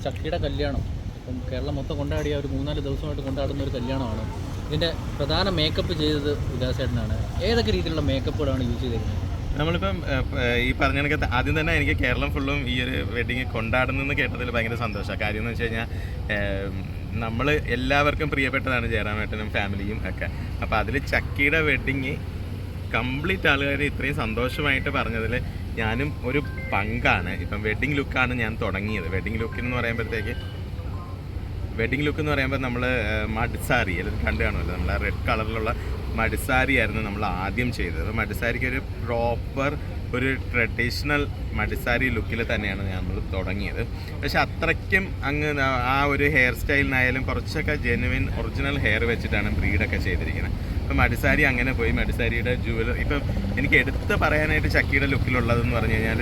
ചക്കിയുടെ കല്യാണം ഇപ്പം കേരളം മൊത്തം കൊണ്ടാടിയ ഒരു 3-4 ദിവസമായിട്ട് കൊണ്ടാടുന്ന ഒരു കല്യാണമാണ്. ഇതിൻ്റെ പ്രധാന മേക്കപ്പ് ചെയ്തത് ഉല്ലാസേട്ടനാണ്. ഏതൊക്കെ രീതിയിലുള്ള മേക്കപ്പുകളാണ് യൂസ് ചെയ്തിരിക്കുന്നത്? നമ്മളിപ്പം ഈ പറഞ്ഞ കണക്ക് ആദ്യം തന്നെ എനിക്ക് കേരളം ഫുള്ളും ഈ ഒരു വെഡിങ് കൊണ്ടാടുന്നെന്ന് കേട്ടതിൽ ഭയങ്കര സന്തോഷമാണ്. കാര്യം എന്ന് വെച്ച് കഴിഞ്ഞാൽ നമ്മൾ എല്ലാവർക്കും പ്രിയപ്പെട്ടതാണ് ജയറാമേട്ടനും ഫാമിലിയും ഒക്കെ. അപ്പോൾ അതിൽ ചക്കിയുടെ വെഡിങ് കംപ്ലീറ്റ് ആളുകാർ ഇത്രയും സന്തോഷമായിട്ട് പറഞ്ഞതിൽ ഞാനും ഒരു പങ്കാണ്. ഇപ്പം വെഡിങ് ലുക്കാണ് ഞാൻ തുടങ്ങിയത്. വെഡിങ് ലുക്ക് എന്ന് പറയുമ്പോൾ നമ്മൾ മഡ്സാരി അല്ലെങ്കിൽ കണ്ടു കാണുമല്ലോ, നമ്മൾ ആ റെഡ് കളറിലുള്ള മഡ്സാരി ആയിരുന്നു നമ്മൾ ആദ്യം ചെയ്തത്. അപ്പോൾ മഡ്സാരിക്ക് ഒരു പ്രോപ്പർ ഒരു ട്രഡീഷണൽ മഡ്സാരി ലുക്കിൽ തന്നെയാണ് നമ്മൾ തുടങ്ങിയത്. പക്ഷെ അത്രയ്ക്കും അങ്ങ് ആ ഒരു ഹെയർ സ്റ്റൈലിനായാലും കുറച്ചൊക്കെ ജെനുവിൻ ഒറിജിനൽ ഹെയർ വെച്ചിട്ടാണ് ബ്രീഡൊക്കെ ചെയ്തിരിക്കുന്നത്. അപ്പം മഡ്സാരി അങ്ങനെ പോയി. മഡ്സാരിയുടെ ഇപ്പം എനിക്ക് എടുത്ത് പറയാനായിട്ട് ചക്കിയുടെ ലുക്കിലുള്ളതെന്ന് പറഞ്ഞു കഴിഞ്ഞാൽ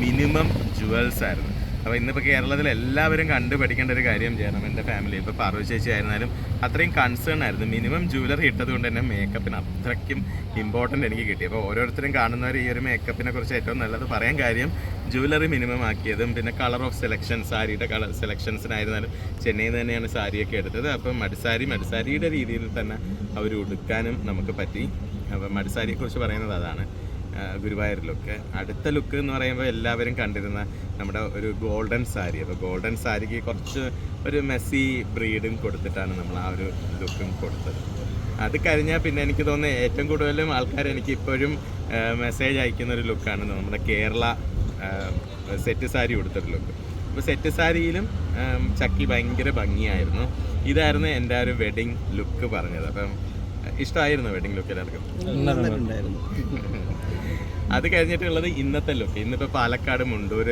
മിനിമം ജുവൽസ് ആയിരുന്നു. അപ്പോൾ ഇന്നിപ്പോൾ കേരളത്തിൽ എല്ലാവരും കണ്ടുപഠിക്കേണ്ട ഒരു കാര്യം ചെയ്യണം. എൻ്റെ ഫാമിലി ഇപ്പോൾ പാർവതി ചേച്ചി ആയിരുന്നാലും അത്രയും കൺസേൺ ആയിരുന്നു. മിനിമം ജുവലറി ഇട്ടത് കൊണ്ട് തന്നെ മേക്കപ്പിന് അത്രയ്ക്കും ഇമ്പോർട്ടൻ്റ് എനിക്ക് കിട്ടി. അപ്പോൾ ഓരോരുത്തരും കാണുന്നവർ ഈ ഒരു മേക്കപ്പിനെ കുറിച്ച് ഏറ്റവും നല്ലത് പറയാൻ കാര്യം ജുവലറി മിനിമം ആക്കിയതും പിന്നെ കളർ ഓഫ് സെലക്ഷൻ, സാരിയുടെ കളർ സെലക്ഷൻസിനായിരുന്നാലും ചെന്നൈയിൽ നിന്ന് തന്നെയാണ് സാരിയൊക്കെ എടുത്തത്. അപ്പം മഡ്സാരിയുടെ രീതിയിൽ തന്നെ അവർ ഉടുക്കാനും നമുക്ക് പറ്റി. അപ്പം മഡ്സാരിയെക്കുറിച്ച് പറയുന്നത് അതാണ്. ഗുരുവായൂർ ലുക്ക്. അടുത്ത ലുക്ക് എന്ന് പറയുമ്പോൾ എല്ലാവരും കണ്ടിരുന്ന നമ്മുടെ ഒരു ഗോൾഡൻ സാരി. അപ്പോൾ ഗോൾഡൻ സാരിക്ക് കുറച്ച് ഒരു മെസ്സി ബ്രീഡും കൊടുത്തിട്ടാണ് നമ്മൾ ആ ഒരു ലുക്കും കൊടുത്തത്. അത് കഴിഞ്ഞാൽ പിന്നെ എനിക്ക് തോന്നുന്നത് ഏറ്റവും കൂടുതലും ആൾക്കാർ എനിക്ക് ഇപ്പോഴും മെസ്സേജ് അയക്കുന്ന ഒരു ലുക്കാണ് നമ്മുടെ കേരള സെറ്റ് സാരി കൊടുത്തൊരു ലുക്ക്. അപ്പോൾ സെറ്റ് സാരിയിലും ചക്കി ഭയങ്കര ഭംഗിയായിരുന്നു. ഇതായിരുന്നു എൻ്റെ ഒരു വെഡിങ് ലുക്ക് പറഞ്ഞത്. അപ്പം ഇഷ്ടമായിരുന്നു വെഡിങ് ലുക്ക് എല്ലാവർക്കും. അത് കഴിഞ്ഞിട്ടുള്ളത് ഇന്നത്തെ ലുക്ക്. ഇന്നിപ്പോൾ പാലക്കാട് മുണ്ടൂർ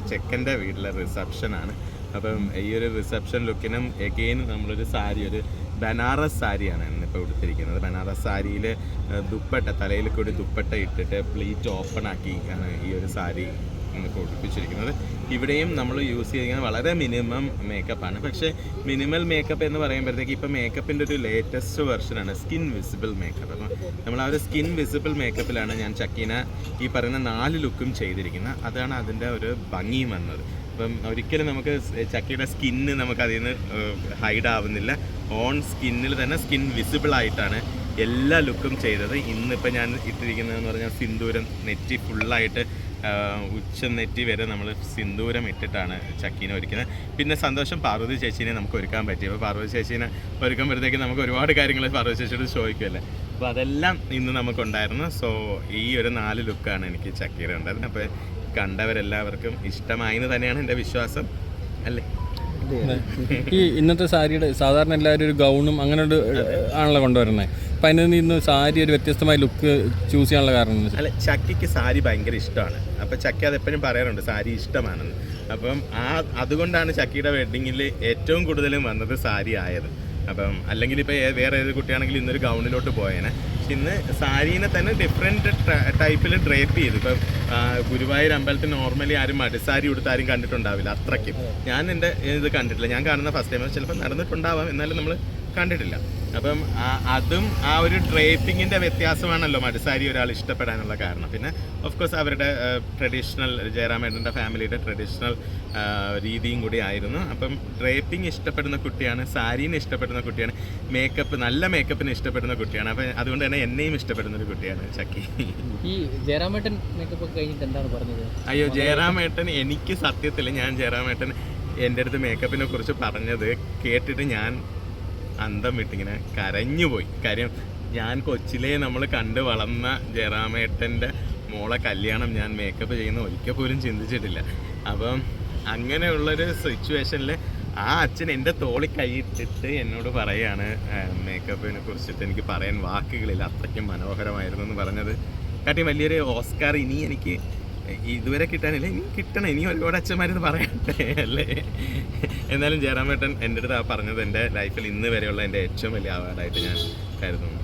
ചെക്കൻ്റെ വീട്ടിലെ റിസപ്ഷനാണ്. അപ്പം ഈ ഒരു റിസപ്ഷൻ ലുക്കിനും എഗെയിൻ നമ്മളൊരു സാരി, ഒരു ബനാറസ് സാരിയാണ് ഇന്നിപ്പോൾ ഉടുത്തിരിക്കുന്നത്. ബനാറസ് സാരിയിൽ ദുപ്പട്ട, തലയിൽ കൂടി ദുപ്പട്ട ഇട്ടിട്ട് പ്ലീറ്റ് ഓപ്പൺ ആക്കി ആണ് ഈ ഒരു സാരി നമുക്ക് ഉടുപ്പിച്ചിരിക്കുന്നത്. ഇവിടെയും നമ്മൾ യൂസ് ചെയ്തിരിക്കുന്നത് വളരെ മിനിമം മേക്കപ്പാണ്. പക്ഷേ മിനിമൽ മേക്കപ്പ് എന്ന് പറയുമ്പോഴത്തേക്ക് ഇപ്പം മേക്കപ്പിൻ്റെ ഒരു ലേറ്റസ്റ്റ് വെർഷനാണ് സ്കിൻ വിസിബിൾ മേക്കപ്പ്. അപ്പം നമ്മൾ ആ ഒരു സ്കിൻ വിസിബിൾ മേക്കപ്പിലാണ് ഞാൻ ചക്കീനെ ഈ പറയുന്ന 4 ലുക്കും ചെയ്തിരിക്കുന്നത്. അതാണ് അതിൻ്റെ ഒരു ഭംഗിയും വന്നത്. അപ്പം ഒരിക്കലും നമുക്ക് ചക്കയുടെ സ്കിന്ന് നമുക്ക് അതിൽ നിന്ന് ഹൈഡ് ആവുന്നില്ല. ഓൺ സ്കിന്നിൽ തന്നെ സ്കിൻ വിസിബിൾ ആയിട്ടാണ് എല്ലാ ലുക്കും ചെയ്തത്. ഇന്നിപ്പോൾ ഞാൻ ഇട്ടിരിക്കുന്നതെന്ന് പറഞ്ഞാൽ സിന്ദൂരം നെറ്റി ഫുള്ളായിട്ട് നെറ്റി വരെ നമ്മൾ സിന്ദൂരം ഇട്ടിട്ടാണ് ചക്കീനെ ഒരുക്കുന്നത്. പിന്നെ സന്തോഷം പാർവതി ചേച്ചീനെ നമുക്ക് ഒരുക്കാൻ പറ്റി. അപ്പോൾ പാർവതി ചേച്ചീനെ ഒരുക്കുമ്പോഴത്തേക്ക് നമുക്ക് ഒരുപാട് കാര്യങ്ങൾ പാർവതി ചേച്ചിയോട് ചോദിക്കുമല്ലേ. അപ്പോൾ അതെല്ലാം ഇന്ന് നമുക്കുണ്ടായിരുന്നു. സോ ഈ ഒരു 4 ലുക്കാണ് എനിക്ക് ചക്കീര ഉണ്ടായിരുന്നത്. അപ്പോൾ കണ്ടവരെല്ലാവർക്കും ഇഷ്ടമായെന്ന് തന്നെയാണ് എൻ്റെ വിശ്വാസം, അല്ലേ? ഈ ഇന്നത്തെ സാരിയുടെ സാധാരണ എല്ലാവരും ഒരു ഗൗണും അങ്ങനെ ആണല്ലോ കൊണ്ടുവരുന്നത്. അപ്പം അതിൽ നിന്ന് സാരി ഒരു വ്യത്യസ്തമായ ലുക്ക് ചൂസ് ചെയ്യാനുള്ള കാരണം അല്ല, ചക്കിക്ക് സാരി ഭയങ്കര ഇഷ്ടമാണ്. അപ്പം ചക്കി അതെപ്പോഴും പറയാറുണ്ട് സാരി ഇഷ്ടമാണെന്ന്. അപ്പം അതുകൊണ്ടാണ് ചക്കിയുടെ വെഡ്ഡിങ്ങിൽ ഏറ്റവും കൂടുതലും വന്നത് സാരി ആയത്. അപ്പം അല്ലെങ്കിൽ ഇപ്പോൾ വേറെ ഏത് കുട്ടിയാണെങ്കിലും ഇന്നൊരു ഗൗണിലോട്ട് പോയേനെ. പക്ഷെ ഇന്ന് സാരീനെ തന്നെ ഡിഫറെൻറ്റ് ടൈപ്പിൽ ഡ്രേപ്പ് ചെയ്തു. ഇപ്പം ഗുരുവായൂർ അമ്പലത്തിൽ നോർമലി ആരും മഡ്സാരി ഉടുത്ത് ആരും കണ്ടിട്ടുണ്ടാവില്ല അത്രയ്ക്കും. ഞാൻ എൻ്റെ ഇത് കണ്ടിട്ടില്ല. ഞാൻ കാണുന്ന ഫസ്റ്റ് ടൈം. ചിലപ്പോൾ നടന്നിട്ടുണ്ടാവാം, എന്നാലും നമ്മൾ കണ്ടിട്ടില്ല. അപ്പം അതും ആ ഒരു ഡ്രേപ്പിങ്ങിൻ്റെ വ്യത്യാസമാണല്ലോ മഡ്സാരി ഒരാൾ ഇഷ്ടപ്പെടാനുള്ള കാരണം. പിന്നെ ഓഫ് കോഴ്സ് അവരുടെ ട്രഡീഷണൽ ജയറാമേട്ടൻ്റെ ഫാമിലിയുടെ ട്രഡീഷണൽ രീതിയും കൂടി ആയിരുന്നു. അപ്പം ഡ്രേപ്പിംഗ് ഇഷ്ടപ്പെടുന്ന കുട്ടിയാണ്, സാരീനെ ഇഷ്ടപ്പെടുന്ന കുട്ടിയാണ്, നല്ല മേക്കപ്പിന് ഇഷ്ടപ്പെടുന്ന കുട്ടിയാണ്. അപ്പം അതുകൊണ്ട് തന്നെ എന്നെയും ഇഷ്ടപ്പെടുന്ന ഒരു കുട്ടിയാണ് ചക്കി. ഈ ജയറാമേട്ടൻ മേക്കപ്പ് കഴിഞ്ഞിട്ട് എന്താണ് പറഞ്ഞത്? അയ്യോ, ജയറാമേട്ടൻ എനിക്ക് സത്യത്തിൽ ജയറാമേട്ടൻ എൻ്റെ അടുത്ത് മേക്കപ്പിനെ കുറിച്ച് പറഞ്ഞത് കേട്ടിട്ട് ഞാൻ അന്തം വിട്ടിങ്ങനെ കരഞ്ഞുപോയി. കാര്യം ഞാൻ കൊച്ചിലേ നമ്മൾ കണ്ട് വളർന്ന ജയറാമേട്ടൻ്റെ മോളെ കല്യാണം ഞാൻ മേക്കപ്പ് ചെയ്യുന്ന ഒരിക്കൽ പോലും ചിന്തിച്ചിട്ടില്ല. അപ്പം അങ്ങനെയുള്ളൊരു സിറ്റുവേഷനിൽ ആ അച്ഛൻ എൻ്റെ തോളിൽ കൈയിട്ടിട്ട് എന്നോട് പറയുകയാണ് മേക്കപ്പിനെ കുറിച്ചിട്ട് എനിക്ക് പറയാൻ വാക്കുകളില്ല, അത്രയ്ക്കും മനോഹരമായിരുന്നു എന്ന് പറഞ്ഞത്. കാര്യം വലിയൊരു ഓസ്കാർ ഇനി എനിക്ക് ഇതുവരെ കിട്ടാനില്ല, ഇനി കിട്ടണം. ഇനി ഒരുപാട് അച്ഛന്മാരിത് പറയട്ടെ, അല്ലേ? എന്നാലും ജയറാമേട്ടൻ എൻ്റെ അടുത്ത് പറഞ്ഞത് എൻ്റെ ലൈഫിൽ ഇന്ന് വരെയുള്ള എൻ്റെ ഏറ്റവും വലിയ അവാർഡായിട്ട് ഞാൻ കരുതുന്നു.